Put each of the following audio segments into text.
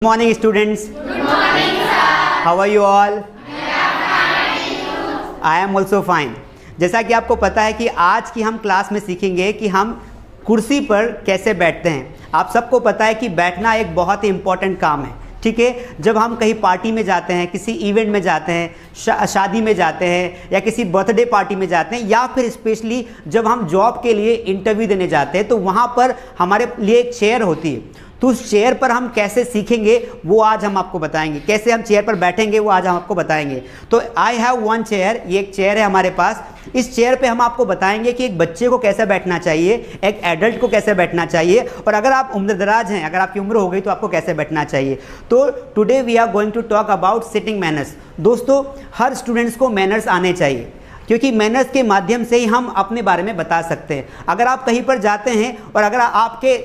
Morning students. Good morning sir. How are you all? I am also fine. जैसा कि आपको पता है कि आज की हम क्लास में सीखेंगे कि हम कुर्सी पर कैसे बैठते हैं। आप सबको पता है कि बैठना एक बहुत ही इम्पॉर्टेंट काम है, ठीक है। जब हम कहीं पार्टी में जाते हैं, किसी इवेंट में जाते हैं, शादी में जाते हैं या किसी बर्थडे पार्टी में जाते हैं या फिर स्पेशली जब हम जॉब के लिए इंटरव्यू देने जाते हैं तो वहाँ पर हमारे लिए एक चेयर होती है। तो उस चेयर पर हम कैसे सीखेंगे वो आज हम आपको बताएंगे, कैसे हम चेयर पर बैठेंगे वो आज हम आपको बताएंगे। तो आई हैव वन चेयर, ये एक चेयर है हमारे पास। इस चेयर पे हम आपको बताएंगे कि एक बच्चे को कैसे बैठना चाहिए, एक एडल्ट को कैसे बैठना चाहिए, और अगर आप उम्रदराज हैं, अगर आपकी उम्र हो गई तो आपको कैसे बैठना चाहिए। तो today we are going to talk about sitting manners. दोस्तों, हर स्टूडेंट्स को मैनर्स आने चाहिए, क्योंकि मैनर्स के माध्यम से ही हम अपने बारे में बता सकते हैं। अगर आप कहीं पर जाते हैं और अगर आपके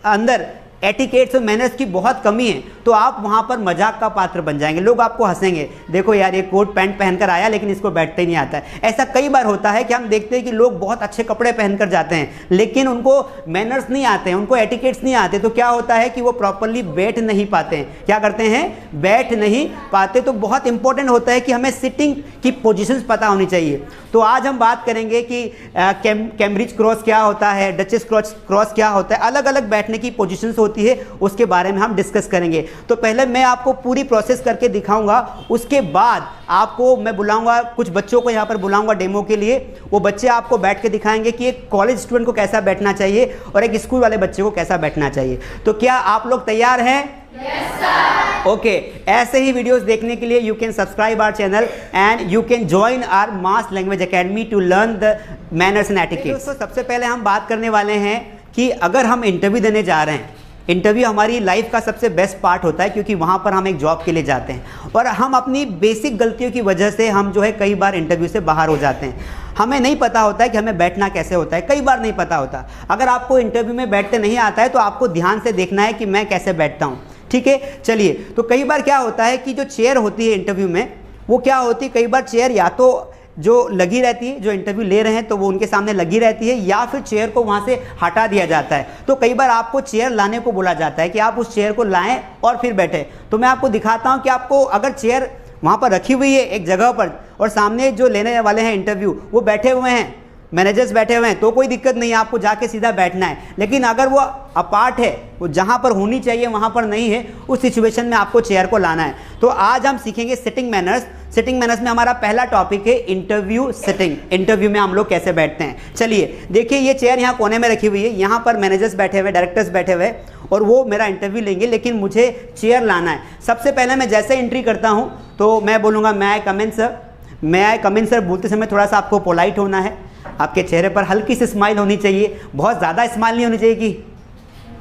अंदर एटिकेट्स और मैनर्स की बहुत कमी है तो आप वहाँ पर मजाक का पात्र बन जाएंगे। लोग आपको हंसेंगे, देखो यार ये कोट पैंट पहनकर आया लेकिन इसको बैठते ही नहीं आता है। ऐसा कई बार होता है कि हम देखते हैं कि लोग बहुत अच्छे कपड़े पहनकर जाते हैं लेकिन उनको मैनर्स नहीं आते हैं, उनको एटिकेट्स नहीं आते। तो क्या होता है कि वो प्रॉपरली बैठ नहीं पाते हैं। क्या करते हैं? बैठ नहीं पाते। तो बहुत इंपॉर्टेंट होता है कि हमें सिटिंग की पोजिशंस पता होनी चाहिए। तो आज हम बात करेंगे कि कैम्ब्रिज क्रॉस क्या होता है, डचेस क्रॉस क्या होता है, अलग अलग बैठने की पोजिशंस होती है, उसके बारे में हम डिस्कस करेंगे। तो पहले मैं आपको पूरी प्रोसेस करके दिखाऊंगा, उसके बाद आपको मैं बुलाऊंगा, कुछ बच्चों को यहाँ पर बुलाऊंगा डेमो के लिए। वो बच्चे आपको बैठ के दिखाएंगे कि एक कॉलेज स्टूडेंट को कैसा बैठना चाहिए और एक स्कूल वाले बच्चे को कैसा बैठना चाहिए। तो क्या आप लोग तैयार हैं? Yes, sir. ओके, ऐसे ही वीडियोस देखने के लिए you can subscribe our channel and you can join our mass language academy to learn the manners and etiquettes. दोस्तों, सबसे पहले हम बात करने वाले हैं कि अगर हम इंटरव्यू देने जा रहे हैं, इंटरव्यू हमारी लाइफ का सबसे बेस्ट पार्ट होता है क्योंकि वहाँ पर हम एक जॉब के लिए जाते हैं और हम अपनी बेसिक गलतियों की वजह से हम जो है कई बार इंटरव्यू से बाहर हो जाते हैं। हमें नहीं पता होता है कि हमें बैठना कैसे होता है, कई बार नहीं पता होता। अगर आपको इंटरव्यू में बैठते नहीं आता है तो आपको ध्यान से देखना है कि मैं कैसे बैठता हूँ, ठीक है। चलिए, तो कई बार क्या होता है कि जो चेयर होती है इंटरव्यू में, वो क्या होती है, कई बार चेयर या तो जो लगी रहती है, जो इंटरव्यू ले रहे हैं तो वो उनके सामने लगी रहती है, या फिर चेयर को वहाँ से हटा दिया जाता है। तो कई बार आपको चेयर लाने को बोला जाता है कि आप उस चेयर को लाएं और फिर बैठें। तो मैं आपको दिखाता हूँ कि आपको अगर चेयर वहाँ पर रखी हुई है एक जगह पर और सामने जो लेने वाले हैं इंटरव्यू वो बैठे हुए हैं, मैनेजर्स बैठे हुए हैं, तो कोई दिक्कत नहीं है, आपको जाके सीधा बैठना है। लेकिन अगर वो अपार्ट है, वो जहाँ पर होनी चाहिए वहाँ पर नहीं है, उस सिचुएशन में आपको चेयर को लाना है। तो आज हम सीखेंगे सिटिंग मैनर्स। सिटिंग मैनर्स में हमारा पहला टॉपिक है इंटरव्यू सिटिंग। इंटरव्यू में हम लोग कैसे बैठते हैं। चलिए देखिए, ये चेयर यहाँ कोने में रखी हुई है, यहाँ पर मैनेजर्स बैठे हुए, डायरेक्टर्स बैठे हुए और वो मेरा इंटरव्यू लेंगे, लेकिन मुझे चेयर लाना है। सबसे पहले मैं जैसे एंट्री करता हूँ तो मैं बोलूँगा मैं आई कम इन सर। मैं आई कम इन सर बोलते समय थोड़ा सा आपको पोलाइट होना है, आपके चेहरे पर हल्की सी स्माइल होनी चाहिए, बहुत ज़्यादा स्माइल नहीं होनी चाहिए कि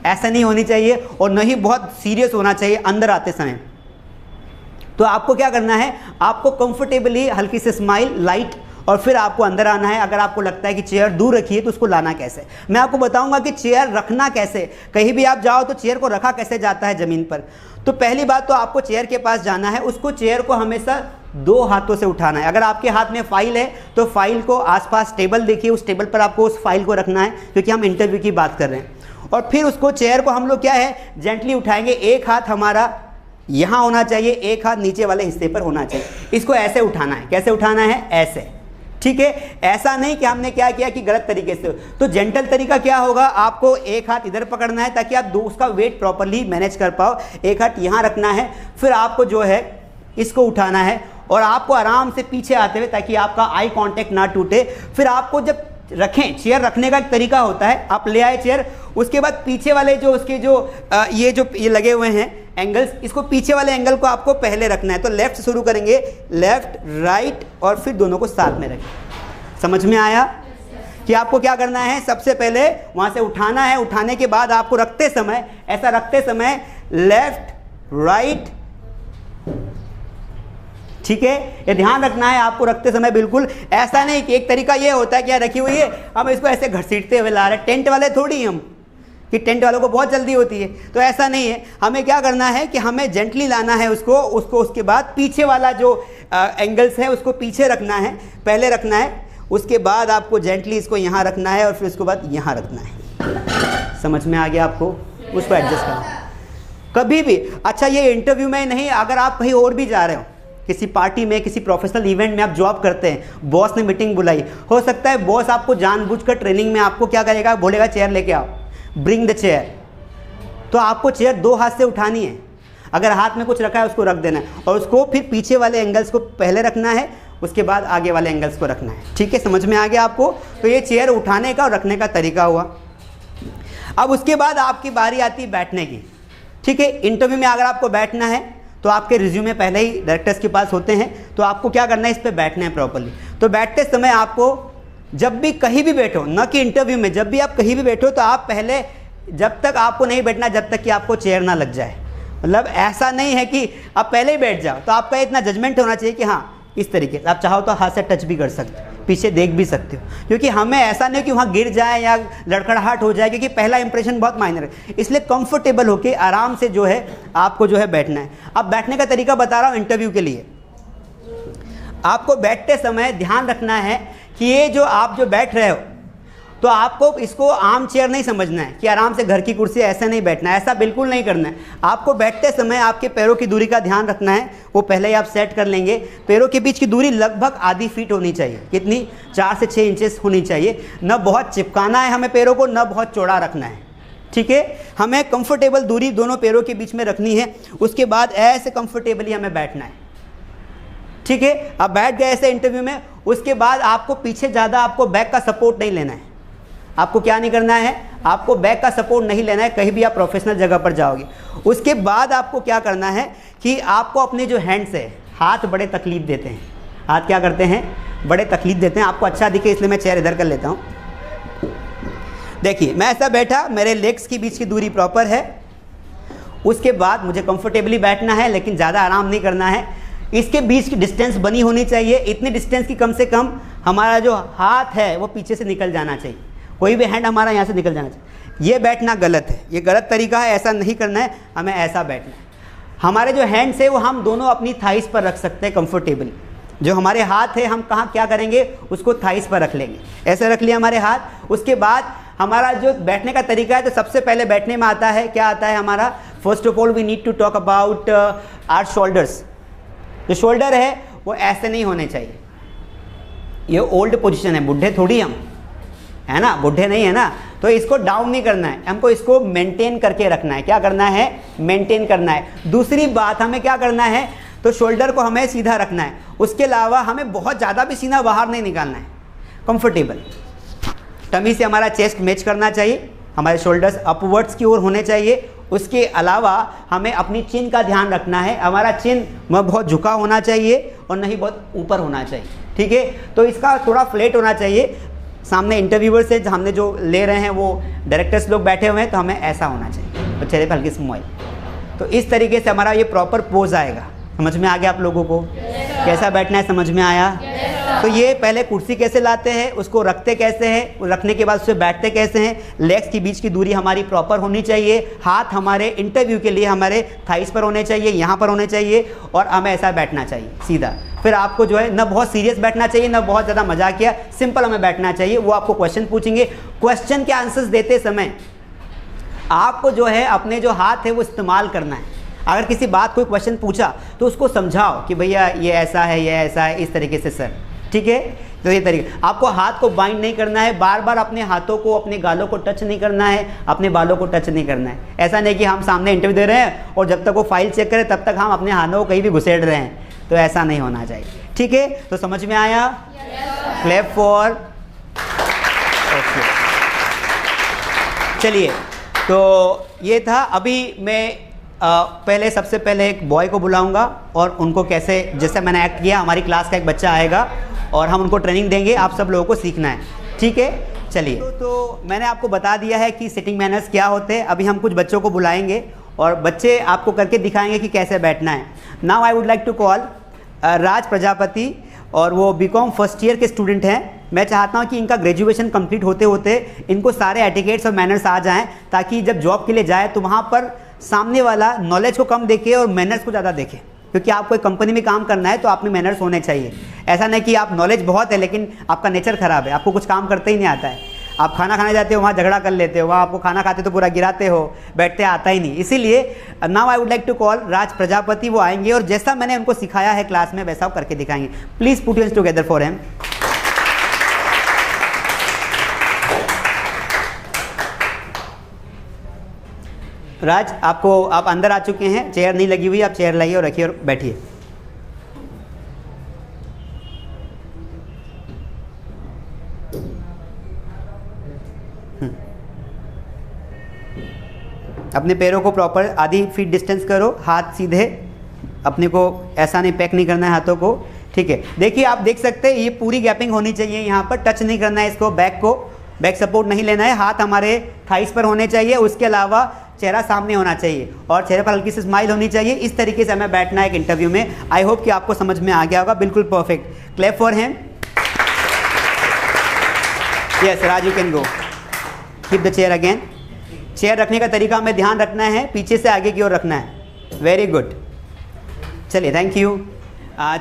ऐसा नहीं होनी चाहिए, और नहीं बहुत सीरियस होना चाहिए अंदर आते समय। तो आपको क्या करना है, आपको कंफर्टेबली हल्की सी स्माइल, लाइट, और फिर आपको अंदर आना है। अगर आपको लगता है कि चेयर दूर रखी है तो उसको लाना कैसे, मैं आपको बताऊंगा कि चेयर रखना कैसे। कहीं भी आप जाओ तो चेयर को रखा कैसे जाता है ज़मीन पर। तो पहली बात तो आपको चेयर के पास जाना है, उसको चेयर को हमेशा दो हाथों से उठाना है। अगर आपके हाथ में फाइल है तो फाइल को आसपास टेबल देखिए, उस टेबल पर आपको उस फाइल को रखना है क्योंकि हम इंटरव्यू की बात कर रहे हैं। और फिर उसको चेयर को हम लोग क्या है जेंटली उठाएंगे। एक हाथ हमारा यहाँ होना चाहिए, एक हाथ नीचे वाले हिस्से पर होना चाहिए। इसको ऐसे उठाना है। कैसे उठाना है? ऐसे, ठीक है। ऐसा नहीं कि हमने क्या किया कि गलत तरीके से। तो जेंटल तरीका क्या होगा, आपको एक हाथ इधर पकड़ना है ताकि आप उसका वेट प्रॉपरली मैनेज कर पाओ। एक हाथ यहाँ रखना है, फिर आपको जो है इसको उठाना है और आपको आराम से पीछे आते हुए, ताकि आपका आई कांटेक्ट ना टूटे। फिर आपको जब रखें, चेयर रखने का एक तरीका होता है, आप ले आए चेयर, उसके बाद पीछे वाले जो उसके ये लगे हुए हैं एंगल्स, इसको पीछे वाले एंगल को आपको पहले रखना है। तो लेफ्ट से शुरू करेंगे, लेफ्ट राइट, और फिर दोनों को साथ में रखें। समझ में आया कि आपको क्या करना है? सबसे पहले वहाँ से उठाना है, उठाने के बाद आपको रखते समय, ऐसा रखते समय लेफ्ट राइट, ठीक है। ये ध्यान रखना है आपको रखते समय, बिल्कुल ऐसा नहीं कि एक तरीका ये होता है कि यार रखी हुई है हम इसको ऐसे घसीटते हुए ला रहे हैं। टेंट वाले थोड़ी हम कि टेंट वालों को बहुत जल्दी होती है, तो ऐसा नहीं है। हमें क्या करना है कि हमें जेंटली लाना है उसको उसके बाद पीछे वाला जो एंगल्स है उसको पीछे रखना है, पहले रखना है, उसके बाद आपको जेंटली इसको यहाँ रखना है और फिर उसके बाद यहाँ रखना है। समझ में आ गया आपको? उसको एडजस्ट करना। कभी भी। अच्छा, ये इंटरव्यू में नहीं, अगर आप कहीं और भी जा रहे हो, किसी पार्टी में, किसी प्रोफेशनल इवेंट में आप जॉब करते हैं, बॉस ने मीटिंग बुलाई, हो सकता है बॉस आपको जानबूझकर ट्रेनिंग में आपको क्या करेगा, बोलेगा चेयर लेके आओ, ब्रिंग द चेयर। तो आपको चेयर 2 हाथ से उठानी है, अगर हाथ में कुछ रखा है उसको रख देना है, और उसको फिर पीछे वाले एंगल्स को पहले रखना है, उसके बाद आगे वाले एंगल्स को रखना है। ठीक है, समझ में आ गया आपको? तो ये चेयर उठाने का और रखने का तरीका हुआ। अब उसके बाद आपकी बारी आती है बैठने की। ठीक है, इंटरव्यू में अगर आपको बैठना है तो आपके रिज्यूमे पहले ही डायरेक्टर्स के पास होते हैं, तो आपको क्या करना है, इस पर बैठना है प्रॉपर्ली। तो बैठते समय आपको जब भी कहीं भी बैठो, न कि इंटरव्यू में, जब भी आप कहीं भी बैठो तो आप पहले, जब तक आपको नहीं बैठना जब तक कि आपको चेयर ना लग जाए। मतलब ऐसा नहीं है कि आप पहले ही बैठ जाओ, तो आपका इतना जजमेंट होना चाहिए कि हाँ इस तरीके से, आप चाहो तो हाथ से टच भी कर सकते हो, पीछे देख भी सकते हो, क्योंकि हमें ऐसा नहीं कि वहाँ गिर जाए या लड़खड़ाहट हो जाए, क्योंकि पहला इंप्रेशन बहुत मायने रखता है। इसलिए कंफर्टेबल होकर आराम से जो है आपको जो है बैठना है। अब बैठने का तरीका बता रहा हूँ इंटरव्यू के लिए। आपको बैठते समय ध्यान रखना है कि ये जो आप जो बैठ रहे हो, तो आपको इसको आम चेयर नहीं समझना है कि आराम से घर की कुर्सी, ऐसे नहीं बैठना है, ऐसा बिल्कुल नहीं करना है। आपको बैठते समय आपके पैरों की दूरी का ध्यान रखना है, वो पहले ही आप सेट कर लेंगे। पैरों के बीच की दूरी लगभग आधी फीट होनी चाहिए। कितनी? 4 से 6 इंचेस होनी चाहिए। न बहुत चिपकाना है हमें पैरों को, न बहुत चौड़ा रखना है। ठीक है, हमें कंफर्टेबल दूरी दोनों पैरों के बीच में रखनी है। उसके बाद ऐसे कंफर्टेबली हमें बैठना है। ठीक है, अब बैठ गए ऐसे इंटरव्यू में। उसके बाद आपको पीछे ज़्यादा आपको बैक का सपोर्ट नहीं लेना है। आपको क्या नहीं करना है, आपको बैक का सपोर्ट नहीं लेना है, कहीं भी आप प्रोफेशनल जगह पर जाओगे। उसके बाद आपको क्या करना है कि आपको अपने जो हैंड्स है, हाथ बड़े तकलीफ देते हैं। हाथ क्या करते हैं? बड़े तकलीफ देते हैं। आपको अच्छा दिखे इसलिए मैं चेयर इधर कर लेता हूँ। देखिए, मैं ऐसा बैठा, मेरे लेग्स के बीच की दूरी प्रॉपर है। उसके बाद मुझे कंफर्टेबली बैठना है, लेकिन ज़्यादा आराम नहीं करना है। इसके बीच की डिस्टेंस बनी होनी चाहिए, इतनी डिस्टेंस की कम से कम हमारा जो हाथ है वो पीछे से निकल जाना चाहिए। कोई भी हैंड हमारा यहाँ से निकल जाना चाहिए। ये बैठना गलत है, ये गलत तरीका है, ऐसा नहीं करना है। हमें ऐसा बैठना है। हमारे जो हैंड्स है वो हम दोनों अपनी थाइस पर रख सकते हैं कंफर्टेबली। जो हमारे हाथ है हम कहाँ क्या करेंगे, उसको थाइस पर रख लेंगे। ऐसे रख लिया हमारे हाथ। उसके बाद हमारा जो बैठने का तरीका है, तो सबसे पहले बैठने में आता है, क्या आता है हमारा, first of all we need to talk about our shoulders. जो शोल्डर है वो ऐसे नहीं होने चाहिए। ये ओल्ड पोजीशन है, बुढ़े थोड़ी हम है ना, बुढ़े नहीं है ना, तो इसको डाउन नहीं करना है, हमको इसको मेंटेन करके रखना है। क्या करना है? मेंटेन करना है। दूसरी बात, हमें क्या करना है, तो शोल्डर को हमें सीधा रखना है। उसके अलावा हमें बहुत ज़्यादा भी सीना बाहर नहीं निकालना है, कंफर्टेबल। टमी से हमारा चेस्ट मैच करना चाहिए, हमारे शोल्डर्स अपवर्ड्स की ओर होने चाहिए। उसके अलावा हमें अपनी चिन का ध्यान रखना है, हमारा चिन में बहुत झुका होना चाहिए और नहीं बहुत ऊपर होना चाहिए। ठीक है, तो इसका थोड़ा फ्लैट होना चाहिए। सामने इंटरव्यूअर से हमने जो ले रहे हैं वो डायरेक्टर्स लोग बैठे हुए हैं, तो हमें ऐसा होना चाहिए, तो चेहरे पर हल्की स्माइल। तो इस तरीके से हमारा ये प्रॉपर पोज आएगा। समझ में आ गया आप लोगों को? कैसा बैठना है, समझ में आया? तो ये पहले कुर्सी कैसे लाते हैं, उसको रखते कैसे हैं, रखने के बाद उससे बैठते कैसे हैं। लेग्स के बीच की दूरी हमारी प्रॉपर होनी चाहिए। हाथ हमारे इंटरव्यू के लिए हमारे थाइस पर होने चाहिए, यहाँ पर होने चाहिए, और हमें ऐसा बैठना चाहिए सीधा। फिर आपको जो है न बहुत सीरियस बैठना चाहिए, न बहुत ज़्यादा मजाकिया, सिंपल हमें बैठना चाहिए। वो आपको क्वेश्चन पूछेंगे, क्वेश्चन के आंसर्स देते समय आपको जो है अपने जो हाथ है वो इस्तेमाल करना है। अगर किसी बात कोई क्वेश्चन पूछा तो उसको समझाओ कि भैया ये ऐसा है, ये ऐसा है, इस तरीके से सर। ठीक है, तो ये तरीका। आपको हाथ को बाइंड नहीं करना है, बार बार अपने हाथों को, अपने गालों को टच नहीं करना है, अपने बालों को टच नहीं करना है। ऐसा नहीं कि हम सामने इंटरव्यू दे रहे हैं और जब तक वो फाइल चेक करें तब तक हम अपने हाथों को कहीं भी घुसेड़ रहे हैं, तो ऐसा नहीं होना चाहिए। ठीक है, तो समझ में आया? Clap for. ओके, चलिए, तो ये था। अभी मैं पहले सबसे पहले एक बॉय को बुलाऊंगा और उनको कैसे, जैसे मैंने एक्ट किया, हमारी क्लास का एक बच्चा आएगा और हम उनको ट्रेनिंग देंगे। आप सब लोगों को सीखना है। ठीक है, चलिए। तो मैंने आपको बता दिया है कि सिटिंग मैनर्स क्या होते हैं। अभी हम कुछ बच्चों को बुलाएंगे और बच्चे आपको करके दिखाएंगे कि कैसे बैठना है। Now I would like to call Raj Prajapati, और वो बीकॉम फर्स्ट ईयर के स्टूडेंट हैं। मैं चाहता हूं कि इनका ग्रेजुएशन कंप्लीट होते होते इनको सारे एटिकेट्स और मैनर्स आ जाएं, ताकि जब जॉब के लिए जाए तो वहाँ पर सामने वाला नॉलेज को कम देखे और मैनर्स को ज़्यादा देखे। क्योंकि आपको एक कंपनी में काम करना है तो आप में मैनर्स होने चाहिए। ऐसा नहीं कि आप नॉलेज बहुत है लेकिन आपका नेचर ख़राब है, आपको कुछ काम करते ही नहीं आता है। आप खाना खाने जाते हो वहाँ झगड़ा कर लेते हो, वहाँ आपको खाना खाते तो पूरा गिराते हो, बैठते आता ही नहीं। इसीलिए now I would like to call Raj Prajapati. वो आएंगे और जैसा मैंने उनको सिखाया है क्लास में वैसा वो करके दिखाएंगे। Please put your hands together for him. Raj आप अंदर आ चुके हैं, चेयर नहीं लगी हुई, आप चेयर लाइए और रखिए और बैठिए। अपने पैरों को प्रॉपर आधी फीट डिस्टेंस करो, हाथ सीधे, अपने को ऐसा नहीं पैक नहीं करना है हाथों को, ठीक है। देखिए आप देख सकते हैं ये पूरी गैपिंग होनी चाहिए, यहाँ पर टच नहीं करना है इसको, बैक सपोर्ट नहीं लेना है, हाथ हमारे थाइस पर होने चाहिए। उसके अलावा चेहरा सामने होना चाहिए और चेहरे पर हल्की सी स्माइल होनी चाहिए। इस तरीके से हमें बैठना है एक इंटरव्यू में। आई होप कि आपको समझ में आ गया होगा, बिल्कुल perfect. Clap for him. Yes Raj, you can go. Keep the chair again. Chair रखने का तरीका हमें ध्यान रखना है, पीछे से आगे की ओर रखना है। वेरी गुड, चलिए थैंक यू।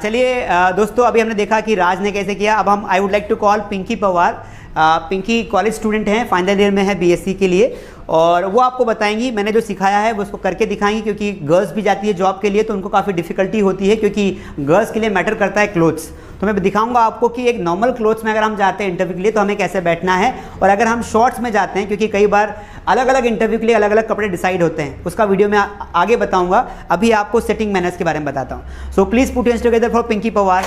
चलिए दोस्तों, अभी हमने देखा कि राज ने कैसे किया। अब हम I would like to call Pinky Pawar. Pinky college student हैं, फाइनल ईयर में है बीएससी के लिए, और वो आपको बताएंगी मैंने जो सिखाया है वो उसको करके दिखाएंगी। क्योंकि गर्ल्स भी जाती है जॉब के लिए तो उनको काफ़ी डिफिकल्टी होती है, क्योंकि गर्ल्स के लिए मैटर करता है क्लोथ्स। तो मैं दिखाऊंगा आपको कि एक नॉर्मल क्लोथ्स में अगर हम जाते हैं इंटरव्यू के लिए तो हमें कैसे बैठना है, और अगर हम शॉर्ट्स में जाते हैं, क्योंकि कई बार अलग अलग इंटरव्यू के लिए अलग अलग कपड़े डिसाइड होते हैं, उसका वीडियो मैं आगे बताऊंगा। अभी आपको सेटिंग मैनर्स के बारे में बताता हूँ। So please put your hands together for Pinky Pawar.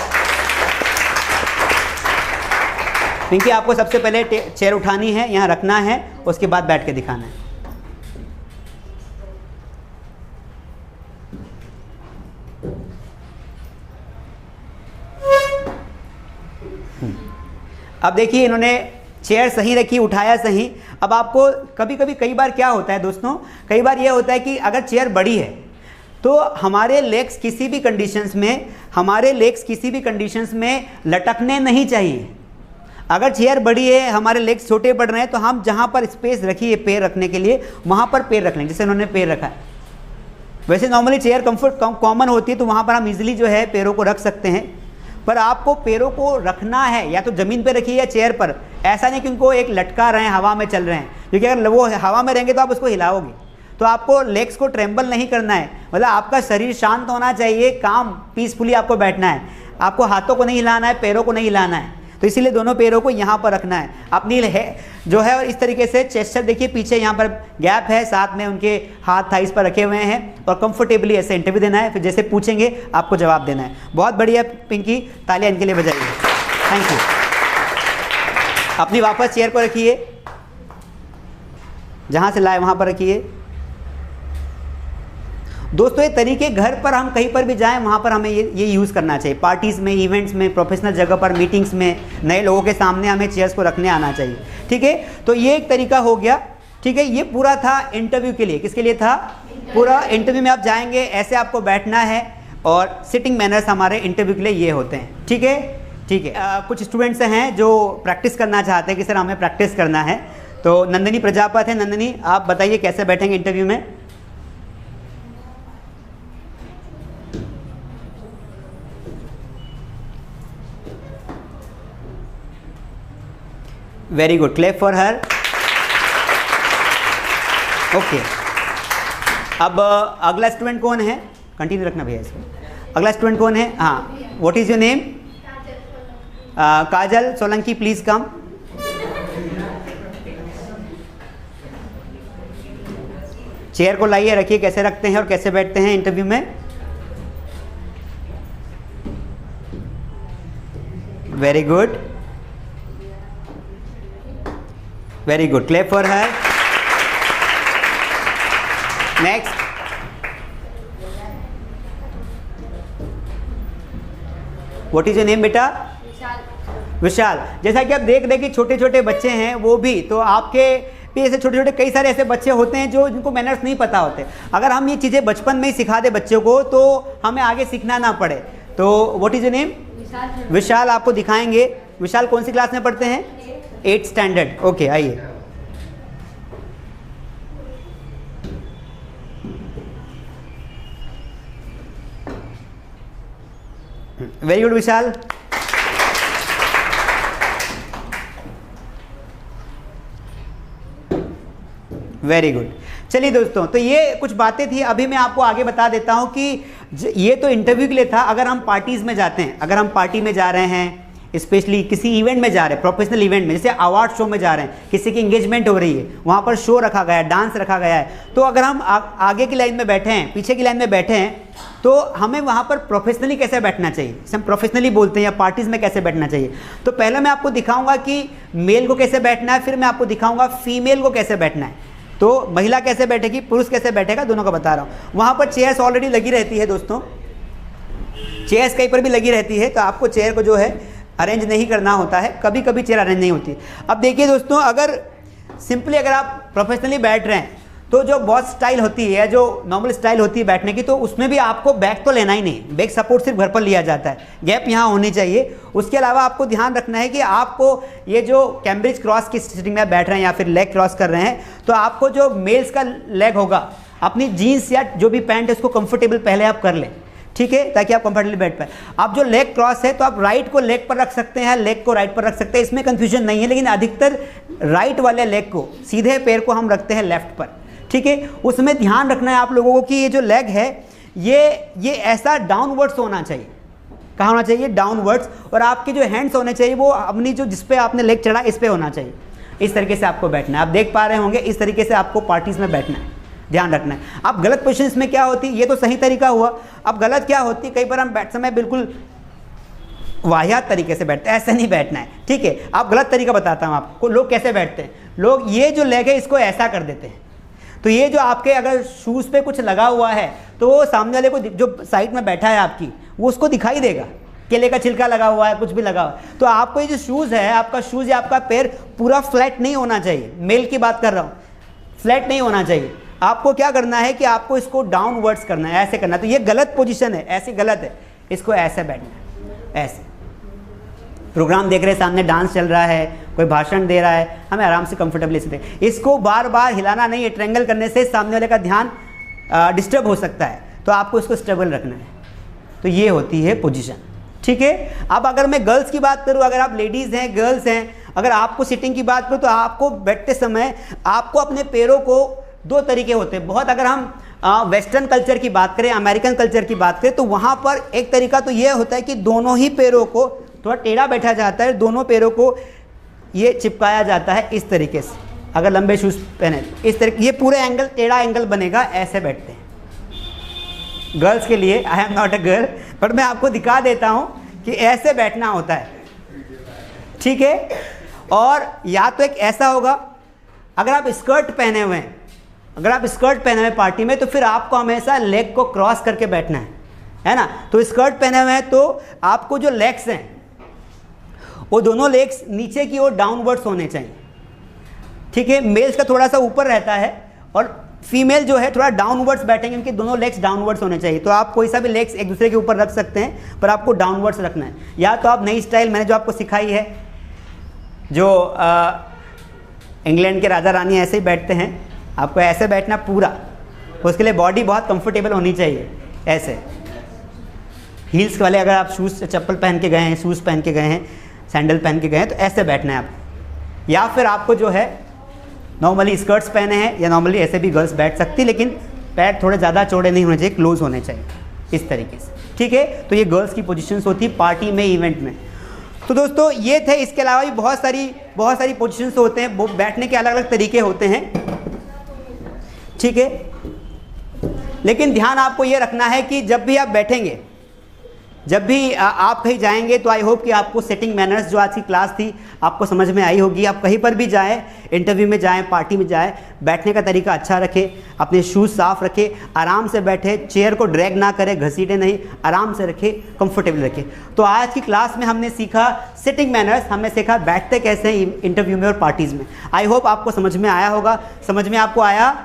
Pinky, आपको सबसे पहले चेयर उठानी है, यहाँ रखना है, उसके बाद बैठ के दिखाना है। अब देखिए इन्होंने चेयर सही रखी, उठाया सही। अब आपको कई बार क्या होता है दोस्तों, कई बार ये होता है कि अगर चेयर बड़ी है तो हमारे लेग्स किसी भी कंडीशंस में लटकने नहीं चाहिए। अगर चेयर बड़ी है, हमारे लेग्स छोटे पड़ रहे हैं, तो हम जहाँ पर स्पेस रखिए पैर रखने के लिए वहाँ पर पैर रख लेंगे, जैसे इन्होंने पैर रखा है। वैसे नॉर्मली चेयर कंफर्ट कॉमन होती है तो वहाँ पर हम इजीली जो है पैरों को रख सकते हैं, पर आपको पैरों को रखना है या तो ज़मीन पे रखिए या चेयर पर। ऐसा नहीं कि उनको एक लटका रहे हैं, हवा में चल रहे हैं, क्योंकि अगर वो हवा में रहेंगे तो आप उसको हिलाओगे। तो आपको लेग्स को ट्रेम्बल नहीं करना है, मतलब आपका शरीर शांत होना चाहिए, काम पीसफुली आपको बैठना है। आपको हाथों को नहीं हिलाना है, पैरों को नहीं हिलाना है, तो इसीलिए दोनों पैरों को यहाँ पर रखना है अपनी जो है। और इस तरीके से चेस्टर देखिए पीछे यहाँ पर गैप है, साथ में उनके हाथ थाइस पर रखे हुए हैं, और कंफर्टेबली ऐसे इंटरव्यू देना है। फिर जैसे पूछेंगे आपको जवाब देना है। बहुत बढ़िया पिंकी, तालियां इनके लिए बजाइए। Thank you. अपनी वापस चेयर को रखिए, जहाँ से लाए वहाँ पर रखिए। दोस्तों ये तरीके घर पर हम कहीं पर भी जाएं वहाँ पर हमें ये यूज़ करना चाहिए। पार्टीज़ में, इवेंट्स में, प्रोफेशनल जगह पर, मीटिंग्स में, नए लोगों के सामने हमें चेयर्स को रखने आना चाहिए, ठीक है। तो ये एक तरीका हो गया, ठीक है। ये पूरा था इंटरव्यू के लिए। किसके लिए था? पूरा इंटरव्यू में आप जाएंगे, ऐसे आपको बैठना है, और सिटिंग मैनर्स हमारे इंटरव्यू के लिए ये होते हैं, ठीक है, ठीक है। कुछ स्टूडेंट्स हैं जो प्रैक्टिस करना चाहते हैं कि सर हमें प्रैक्टिस करना है, तो नंदिनी प्रजापति है। नंदिनी, आप बताइए कैसे बैठेंगे इंटरव्यू में। Very good, clap for her. Okay, अब अगला स्टूडेंट कौन है? कंटिन्यू रखना भैया इसको। अगला स्टूडेंट कौन है? हाँ, what is your name? Kajal Solanki, please come. Chair को लाइए, रखिए, कैसे रखते हैं और कैसे बैठते हैं इंटरव्यू में। Very good, very good, clap for her. Next, what is your name बेटा? विशाल। जैसा कि आप देख रहे हैं कि छोटे छोटे बच्चे हैं, वो भी तो आपके भी ऐसे छोटे छोटे कई सारे ऐसे बच्चे होते हैं जो जिनको मैनर्स नहीं पता होते। अगर हम ये चीज़ें बचपन में ही सिखा दें बच्चों को तो हमें आगे सीखना ना पड़े। तो व्हाट इज योर नेम? विशाल। आपको दिखाएंगे। विशाल कौन सी क्लास में पढ़ते हैं? 8th standard. ओके, आइए। Very good Vishal. Very good. चलिए दोस्तों, तो ये कुछ बातें थी। अभी मैं आपको आगे बता देता हूँ कि ये तो इंटरव्यू के लिए था। अगर हम पार्टीज़ में जाते हैं, अगर हम पार्टी में जा रहे हैं, स्पेशली किसी इवेंट में जा रहे हैं, प्रोफेशनल इवेंट में, जैसे अवार्ड शो में जा रहे हैं, किसी की इंगेजमेंट हो रही है, वहाँ पर शो रखा गया है, डांस रखा गया है, तो अगर हम आगे की लाइन में बैठे हैं, पीछे की लाइन में बैठे हैं, तो हमें वहाँ पर प्रोफेशनली कैसे बैठना चाहिए, जैसे हम प्रोफेशनली बोलते हैं, या पार्टीज़ में कैसे बैठना चाहिए। तो पहले मैं आपको दिखाऊंगा कि मेल को कैसे बैठना है, फिर मैं आपको दिखाऊंगा फीमेल को कैसे बैठना है। तो महिला कैसे बैठेगी, पुरुष कैसे बैठेगा, दोनों का बता रहा हूँ। वहाँ पर चेयर्स ऑलरेडी लगी रहती है दोस्तों, चेयर्स कहीं पर भी लगी रहती है, तो आपको चेयर को जो है अरेंज नहीं करना होता है, कभी कभी चेयर अरेंज नहीं होती। अब देखिए दोस्तों, अगर सिंपली अगर आप प्रोफेशनली बैठ रहे हैं, तो जो बहुत स्टाइल होती है, जो नॉर्मल स्टाइल होती है बैठने की, तो उसमें भी आपको बैक तो लेना ही नहीं, बैक सपोर्ट सिर्फ घर पर लिया जाता है, गैप यहाँ होनी चाहिए। उसके अलावा आपको ध्यान रखना है कि आपको ये जो कैम्ब्रिज क्रॉस की सिटिंग में बैठ रहे हैं या फिर लेग क्रॉस कर रहे हैं, तो आपको जो मेल्स का लेग होगा, अपनी जीन्स या जो भी पैंट है उसको कंफर्टेबल पहले आप कर लें, ठीक है, ताकि आप कंफर्टेबली बैठ पाए। आप जो लेग क्रॉस है, तो आप राइट को लेग पर रख सकते हैं, लेग को राइट पर रख सकते हैं, इसमें कंफ्यूजन नहीं है, लेकिन अधिकतर राइट वाले लेग को, सीधे पैर को हम रखते हैं लेफ्ट पर, ठीक है। उसमें ध्यान रखना है आप लोगों को कि ये जो लेग है, ये ऐसा डाउनवर्ड्स होना चाहिए। कहाँ होना चाहिए? डाउनवर्ड्स। और आपके जो हैंड्स होने चाहिए वो अपनी जो जिस पे आपने लेग चढ़ा इस पे होना चाहिए। इस तरीके से आपको बैठना है। आप देख पा रहे होंगे, इस तरीके से आपको पार्टीज में बैठना है, ध्यान रखना है। अब गलत पोजीशन में क्या होती है, ये तो सही तरीका हुआ। अब गलत क्या होती है, कई बार हम बैठ समय बिल्कुल वाहियात तरीके से बैठते हैं, ऐसे नहीं बैठना है, ठीक है। आप गलत तरीका बताता हूँ आपको। लोग कैसे बैठते हैं, लोग ये जो लेग है इसको ऐसा कर देते हैं, तो ये जो आपके अगर शूज़ पे कुछ लगा हुआ है, तो वो सामने वाले को जो साइड में बैठा है आपकी, वो उसको दिखाई देगा, केले का छिलका लगा हुआ है, कुछ भी लगा हुआ है। तो आपको ये जो शूज़ है, आपका शूज़ या आपका पैर पूरा फ्लैट नहीं होना चाहिए। मेल की बात कर रहा हूँ, फ्लैट नहीं होना चाहिए। आपको क्या करना है कि आपको इसको डाउनवर्ड्स करना है, ऐसे करना है। तो ये गलत पोजीशन है, ऐसे गलत है, इसको ऐसे बैठना है, ऐसे। प्रोग्राम देख रहे हैं, सामने डांस चल रहा है, कोई भाषण दे रहा है, हमें आराम से कंफर्टेबली से दें। इसको बार बार हिलाना नहीं है, ट्रायंगल करने से सामने वाले का ध्यान डिस्टर्ब हो सकता है, तो आपको इसको स्टेबल रखना है। तो ये होती है पोजीशन, ठीक है। अब अगर मैं गर्ल्स की बात करूँ, अगर आप लेडीज़ हैं, गर्ल्स हैं, अगर आपको सिटिंग की बात करूँ, तो आपको बैठते समय आपको अपने पैरों को, दो तरीके होते हैं बहुत। अगर हम वेस्टर्न कल्चर की बात करें, अमेरिकन कल्चर की बात करें, तो वहाँ पर एक तरीका तो ये होता है कि दोनों ही पैरों को थोड़ा टेढ़ा बैठा जाता है, दोनों पैरों को ये चिपकाया जाता है इस तरीके से। अगर लंबे शूज़ पहने इस तरीके, ये पूरे एंगल, टेढ़ा एंगल बनेगा, ऐसे बैठते हैं। गर्ल्स के लिए, I am not a girl, but मैं आपको दिखा देता हूँ कि ऐसे बैठना होता है, ठीक है। और या तो एक ऐसा होगा, अगर आप स्कर्ट पहने हुए हैं, अगर आप स्कर्ट पहने हुए पार्टी में, तो फिर आपको हमेशा लेग को क्रॉस करके बैठना है ना। तो स्कर्ट पहने हुए हैं तो आपको जो लेग्स हैं, वो दोनों लेग्स नीचे की ओर डाउनवर्ड्स होने चाहिए, ठीक है। मेल्स का थोड़ा सा ऊपर रहता है और फीमेल जो है थोड़ा डाउनवर्ड्स बैठेंगे, उनके दोनों लेग्स डाउनवर्ड्स होने चाहिए। तो आप कोई सा भी लेग्स एक दूसरे के ऊपर रख सकते हैं, पर आपको डाउनवर्ड्स रखना है। या तो आप नई स्टाइल मैंने जो आपको सिखाई है, जो इंग्लैंड के राजा रानी ऐसे ही बैठते हैं, आपको ऐसे बैठना पूरा। उसके लिए बॉडी बहुत कंफर्टेबल होनी चाहिए, ऐसे। हील्स वाले अगर आप शूज़, चप्पल पहन के गए हैं, शूज़ पहन के गए हैं, सैंडल पहन के गए हैं, तो ऐसे बैठना है आपको। या फिर आपको जो है नॉर्मली स्कर्ट्स पहने हैं, या नॉर्मली ऐसे भी गर्ल्स बैठ सकती, लेकिन पैर थोड़े ज़्यादा चौड़े नहीं होने चाहिए, क्लोज होने चाहिए, इस तरीके से, ठीक है। तो ये गर्ल्स की पोजीशंस होती है पार्टी में, इवेंट में। तो दोस्तों ये थे। इसके अलावा भी बहुत सारी पोजीशंस होते हैं, वो बैठने के अलग अलग तरीके होते हैं, ठीक है। लेकिन ध्यान आपको ये रखना है कि जब भी आप बैठेंगे, जब भी आप कहीं जाएंगे, तो आई होप कि आपको सेटिंग मैनर्स जो आज की क्लास थी आपको समझ में आई होगी। आप कहीं पर भी जाएं, इंटरव्यू में जाएं, पार्टी में जाएं, बैठने का तरीका अच्छा रखें, अपने शूज़ साफ़ रखें, आराम से बैठे, चेयर को ड्रैग ना करें, घसीटे नहीं, आराम से रखें, कंफर्टेबल रखें। तो आज की क्लास में हमने सीखा सेटिंग मैनर्स, हमने सीखा बैठते कैसे हैं इंटरव्यू में और पार्टीज़ में। आई होप आपको समझ में आया होगा। समझ में आपको आया?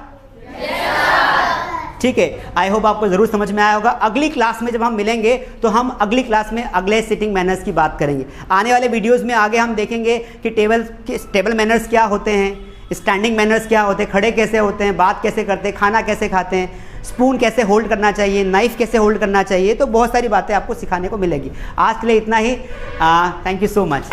ठीक है, आई होप आपको ज़रूर समझ में आया होगा। अगली क्लास में जब हम मिलेंगे, तो हम अगली क्लास में अगले सिटिंग मैनर्स की बात करेंगे। आने वाले वीडियोस में आगे हम देखेंगे कि टेबल मैनर्स क्या होते हैं, स्टैंडिंग मैनर्स क्या होते हैं, खड़े कैसे होते हैं, बात कैसे करते हैं, खाना कैसे खाते हैं, स्पून कैसे होल्ड करना चाहिए, नाइफ कैसे होल्ड करना चाहिए। तो बहुत सारी बातें आपको सिखाने को मिलेगी। आज के लिए इतना ही। Thank you so much.